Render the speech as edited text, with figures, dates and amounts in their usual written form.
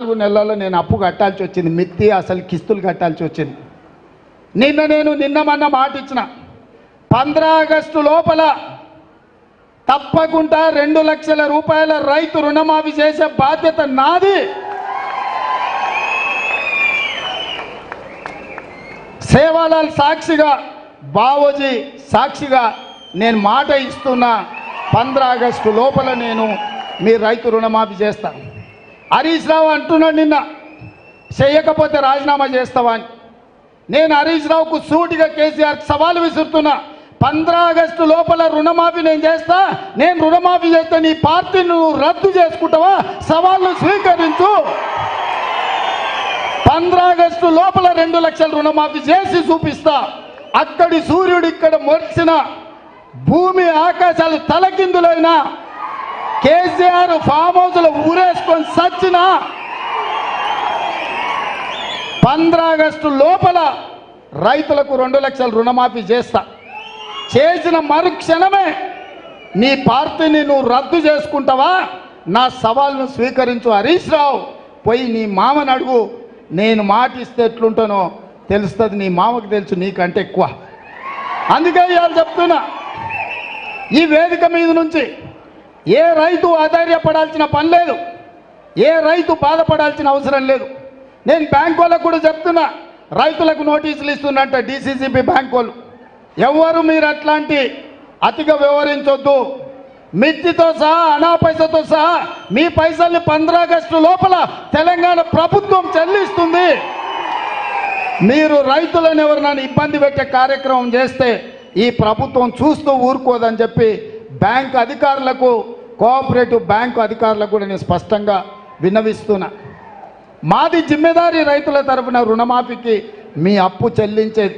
4 నెలల్లో నేను అప్పు కట్టాల్సి వచ్చింది. మిత్తి అసలు కిస్తులు కట్టాల్సి వచ్చింది. నిన్న మొన్న మాట ఇచ్చిన 15 ఆగస్టు లోపల తప్పకుండా 2 లక్షల రూపాయల రైతు రుణమాఫీ చేసే బాధ్యత నాది. సేవాలాల్ సాక్షిగా, బావోజీ సాక్షిగా నేను మాట ఇస్తున్నా, 15 ఆగస్టు లోపల నేను మీ రైతు రుణమాఫీ చేస్తాను. హరీష్ రావు అంటున్నాడు నిన్న, చేయకపోతే రాజీనామా చేస్తావా అని. నేను హరీష్ రావుకు సూటిగా కేసీఆర్ సవాలు విసురుతున్నా, 15 ఆగస్టు లోపల రుణమాఫీ నేను చేస్తా. నేను రుణమాఫీ చేస్తే నీ పార్టీని నువ్వు రద్దు చేసుకుంటావా? సవాళ్ళు స్వీకరించు. 15 ఆగస్టు లోపల 2 లక్షల రుణమాఫీ చేసి చూపిస్తా. అక్కడి సూర్యుడు ఇక్కడ మొరిచిన, భూమి ఆకాశాలు తలకిందులైనా, కేసీఆర్ ఫామ్ హౌస్లో ఊరేసుకొని సచ్చిన 15 ఆగస్టు లోపల రైతులకు 2 లక్షల రుణమాఫీ చేస్తా. చేసిన మరుక్షణమే నీ పార్టీని నువ్వు రద్దు చేసుకుంటావా? నా సవాల్ను స్వీకరించు హరీష్ రావు. పోయి నీ మామని అడుగు. నేను మాట ఇస్తే ఎట్లుంటానో తెలుస్తుంది, నీ మామకు తెలుసు నీకంటే ఎక్కువ. అందుకే ఇవాళ చెప్తున్నా, ఈ వేదిక మీద నుంచి ఏ రైతు ఆధైర్యపడాల్సిన పని లేదు, ఏ రైతు బాధపడాల్సిన అవసరం లేదు. నేను బ్యాంకు వాళ్ళకు కూడా చెప్తున్నా, రైతులకు నోటీసులు ఇస్తున్నట్ట డిసిసిబి బ్యాంకు వాళ్ళు. ఎవరు మీరు అట్లాంటి అతిగా వ్యవహరించొద్దు. మిర్చితో సహా, అనా పైసతో సహా మీ పైసల్ని 15 ఆగస్టు లోపల తెలంగాణ ప్రభుత్వం చెల్లిస్తుంది. మీరు రైతులను ఎవరినైనా ఇబ్బంది పెట్టే కార్యక్రమం చేస్తే ఈ ప్రభుత్వం చూస్తూ ఊరుకోదని చెప్పి బ్యాంకు అధికారులకు, కోఆపరేటివ్ బ్యాంకు అధికారులకు కూడా నేను స్పష్టంగా విన్నవిస్తున్నా. మాది జిమ్మెదారీ రైతుల తరఫున రుణమాఫీకి మీ అప్పు చెల్లించేది.